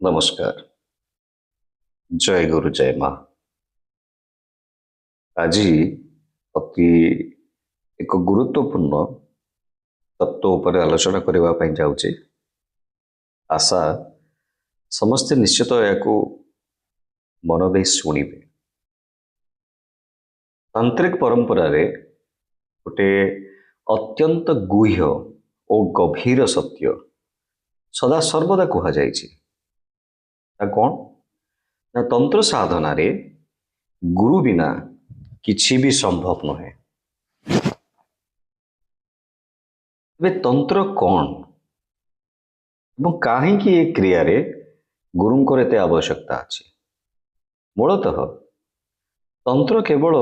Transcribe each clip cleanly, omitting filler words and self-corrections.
नमस्कार। जय गुरु जय माँ। आज अति एक गुरुत्वपूर्ण तत्व उपर आलोचना करने जाऊँचे। आशा समस्ते निश्चित या मन दे शुणिबे। तांत्रिक परंपरा रे गोटे अत्यंत गुह्य और गभीर सत्य सदा सर्वदा कह जाइछि। कौन ना तंत्र साधना रे गुरु बिना किछि भी संभव नुहे। वे तंत्र कौन एवं कहीं ये क्रिया रे गुरुंकर एते आवश्यकता अछि। मूलतः तंत्र केवल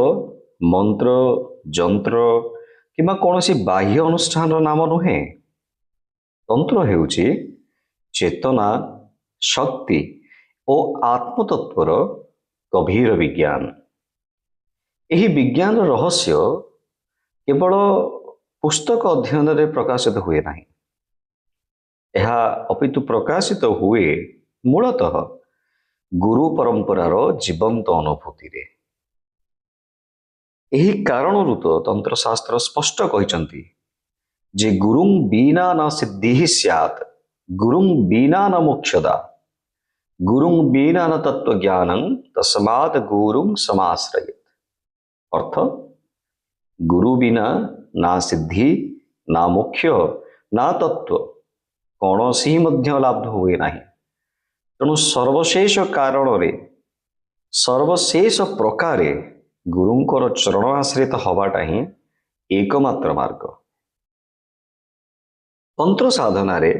मंत्र जंत्र किंबा कौनसी बाह्य अनुष्ठान नाम नुहे। तंत्र हेउछि चेतना शक्ति और आत्मतत्वर गभीर विज्ञान। यही विज्ञान रहस्य केवल पुस्तक अध्ययन रे प्रकाशित हुए नहीं, यह अपितु प्रकाशित हुए मूलतः गुरु परंपरार जीवंत अनुभूति रे। यही कारणरू तो तंत्र शास्त्र स्पष्ट कहते जे गुरुं बीना न सिद्धि स्यात्, गुरुं बीना न मोक्षदा, गुरुं बीना न तत्व ज्ञानं तस्मात् गुरुं समाश्रयेत्। अर्थ गुरु बिना ना सिद्धि ना मोक्ष ना तत्व कौन सी मध्य लाभ हुए नहीं। तेणु सर्वशेष कारण रे सर्वशेष प्रकारे गुरुंकर चरण आश्रित हवाटा ही एकमात्र मार्ग। तंत्र साधना रे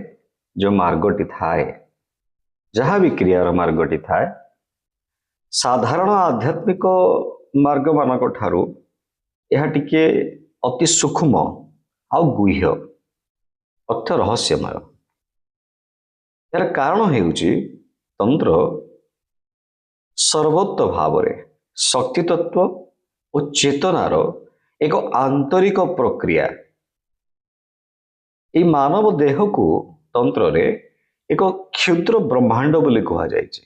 जो मार्गटी थाए, जहाँ भी क्रियार मार्गटी थाए, साधारण आध्यात्मिक मार्ग मानक ठारू यह टिके अति सूक्ष्म आउ गुह्य अर्थ रहस्यमय। यार कारण हेउछि तंत्र सर्वोत्त भाव रे शक्ति तत्व और चेतनार एक आंतरिक प्रक्रिया। ये मानव देह को तंत्र रे एक क्षुद्र ब्रह्मांड बोली कहा जाइछि।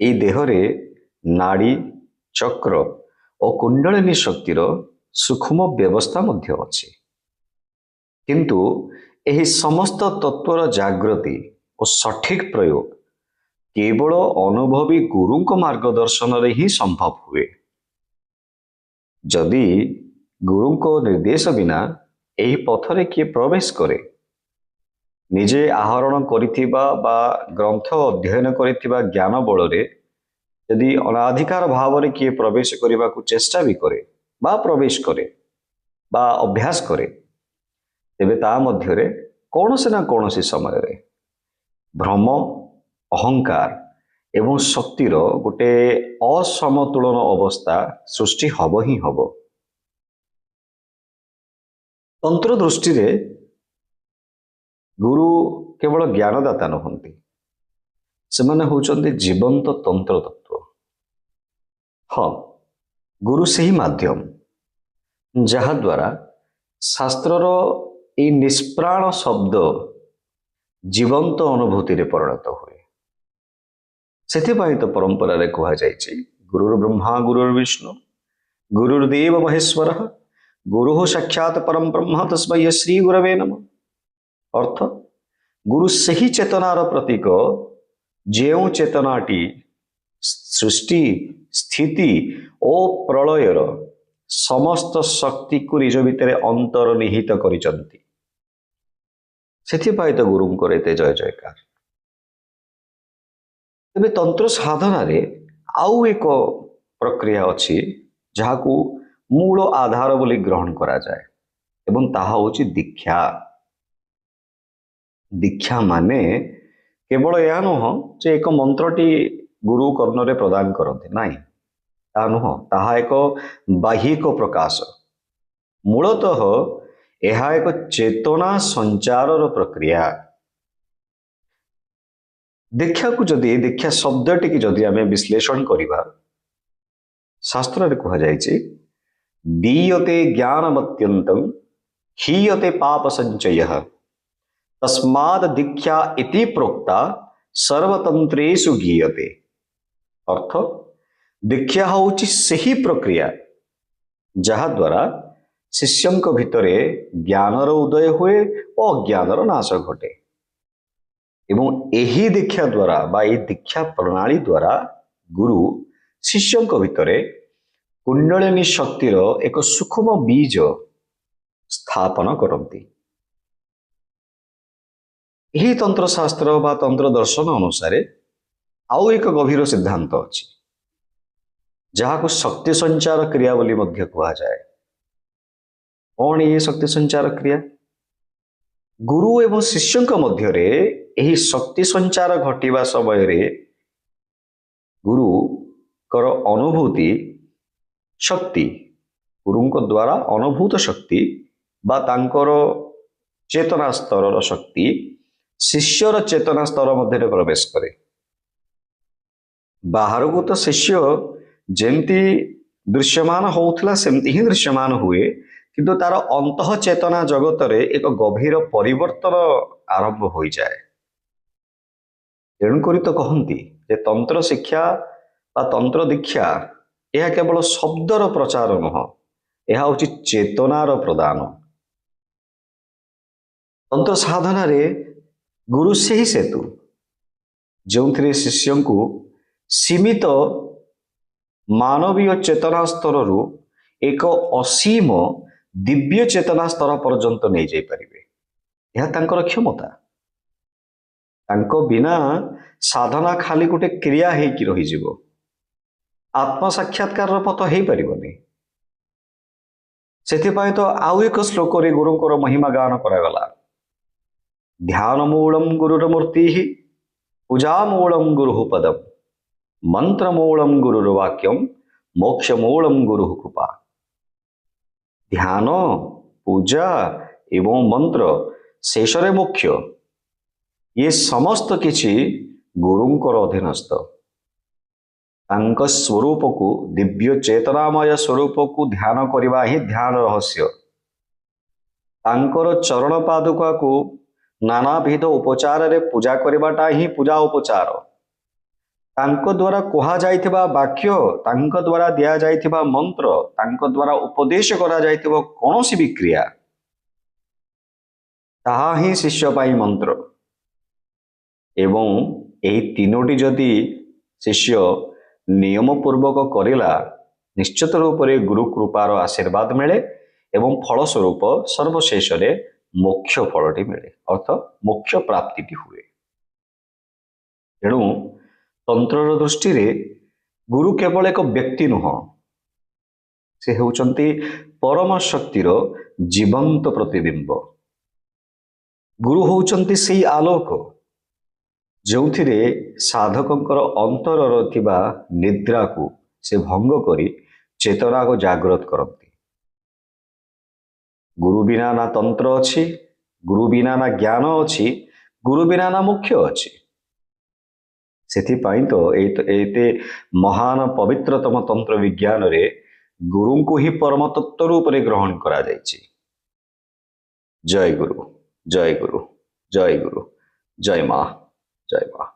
ये देह रे नाड़ी चक्र और कुंडलिनी शक्तिर सूक्ष्म व्यवस्था मध्य अछि, किंतु यही समस्त तत्वर जागृति और सठिक प्रयोग केवल अनुभवी गुरु को मार्गदर्शन रे ही संभव हुए। जदि गुरु को निर्देश बिना यही पथरे किए प्रवेश करे, निजे आहरण करिथिबा बा ग्रंथ अध्ययन करिथिबा ज्ञान बलरे यदि अनाधिकार भाव रे किए प्रवेश करने को चेष्टा भी करे बा प्रवेश करे बा अभ्यास करे, तेबे ता मध्यरे कौनसे ना कौनसी समय रे भ्रम अहंकार एवं शक्तिर गोटे असमतुलन अवस्था सृष्टि हब ही हब। तंत्र दृष्टि रे गुरु केवल ज्ञानदाता नुहंती, सेमाने होउचंदी जीवंत तंत्र तत्व। हाँ, गुरु से ही माध्यम जहा द्वारा शास्त्रर ये निष्प्राण शब्द जीवंत अनुभूति रे परिणत हुए। सेथिपाई तो परंपरा रे कहा जाइछि गुरुर् ब्रह्मा गुरुर्विष्णु गुरुर्देव महेश्वरः गुरुः साक्षात् परम ब्रह्म तस्मै श्री गुरवे नमः। अर्थ गुरु से ही चेतनार प्रतीक, जेउ चेतनाटी सृष्टि स्थिति और प्रलयर समस्त शक्ति को निज भितर अंतर्निहित करिसंती। सेथिपाई तो गुरुंकर एते जय जयकार। तेबे तंत्र साधना रे आउ एक प्रक्रिया अछि जहाकू मूल आधार बोली ग्रहण करा जाए, एवं ताहा होछि दीक्षा। दीक्षा माने केवल यह नुह जे एक मंत्रटी गुरु कर्णरे प्रदान करते नहीं, ता नुह, ताहा एक बाह्यिक प्रकाश। मूलतः यह एक चेतना संचारर प्रक्रिया। दीक्षा को जदि दीक्षा शब्दटी की जदि आमे विश्लेषण करिबा, शास्त्र रे कहा जाइछि दीयते ज्ञानमत्यंतं हीयते पाप संचयः तस्माद् दीक्षा इति प्रोक्ता सर्वतंत्रेषु गीयते। अर्थ दीक्षा होउची सही प्रक्रिया जहा द्वारा शिष्यंक भितरे ज्ञानर उदय हुए और अज्ञानर नाश घटे। एवं एही दीक्षा द्वारा बा ए दीक्षा प्रणाली द्वारा गुरु शिष्यंक भितरे कुंडलिनी शक्तिर एक सूक्ष्म बीज स्थापन करती। यही तंत्र शास्त्र बा तंत्र दर्शन अनुसार आउ एक गभीर सिद्धांत अच्छी जहां शक्ति संचार क्रिया बोली मध्य कहा जाए। कौन ये शक्ति संचार क्रिया? गुरु एवं शिष्यंक मध्यरे यही शक्ति संचार घटिबा समय रे गुरु कर अनुभूति शक्ति गुरुंक द्वारा अनुभूत शक्ति बा तांकर चेतना स्तर शक्ति शिष्यर चेतना स्तर मध्य प्रवेश करे। बाहर को तो शिष्य जेमती दृश्यमान होउथला सेमती ही दृश्यमान हुए, किंतु तार अंतः चेतना जगत रे एक गभीर परिवर्तन आरंभ हो जाए। तेणुकरी तो कहती जे तंत्र शिक्षा बा तंत्र दीक्षा यह केवल शब्दर प्रचार नुह, यह हूँ चेतनार प्रदान। तंत्र साधना रे गुरु से ही सेतु जो थे शिष्य को सीमित मानवीय चेतना स्तर एक असीम दिव्य चेतना स्तर पर्यंत नहीं जाई परिबे। यह तांकर क्षमता। तांको बिना साधना खाली गोटे क्रिया है कि रही जीवो, आत्म साक्षात्कार पथ हो पारिबनी। सेथिपाई तो आउ एक श्लोक रे गुरुंकर महिमा गान करागला। ध्यान मूलम गुरुर मूर्ति पूजा मूलम गुरु पदम मंत्र मूलम गुरुर वाक्यम मोक्ष मूलम गुरु कृपा। ध्यान पूजा एवं मंत्र शेषरे मोक्ष ये समस्त किछि गुरुंकर अधीनस्थ। तांक स्वरूप को दिव्य चेतनामय स्वरूप को ध्यान करवा ही ध्यान रहस्य। तांकर चरण पादुका को नानाविध उपचार रे पूजा करवाटा ही पूजा उपचार। तांको द्वारा कहा जाइथिबा वाक्य, तांको द्वारा दिया जाइथिबा मंत्र, तांको द्वारा उपदेश करा जाइथिबा कोनोसी भी क्रिया ताहा ही शिष्य पाई मंत्र। एवं एही तीनोटी जदि शिष्य नियम पूर्वक करिला निश्चित रूप से गुरु कृपार आशीर्वाद मिले एवं फलस्वरूप सर्वशेष मोक्ष फलटी मिले, अर्थ मोक्ष प्राप्ति हुए। तेणु तंत्र दृष्टि रे गुरु केवल एक व्यक्ति नुह, से होउचंती परम शक्तिर जीवंत प्रतिबिंब। गुरु होउचंती सेही आलोक जो साधकंकर अंतरर थिबा निद्रा को से भंग करी चेतना को जागृत करती। गुरु बिना ना तंत्र अच्छी, गुरु बिना ना ज्ञान अच्छी, गुरु बिना ना मोक्ष अच्छी। सेथिपाई तो एते महान पवित्रतम तंत्र विज्ञान रे गुरु को ही परम तत्व रूप रे ग्रहण करा जायछि। जय गुरु, जय गुरु, जय गुरु, जय मां, जय मां।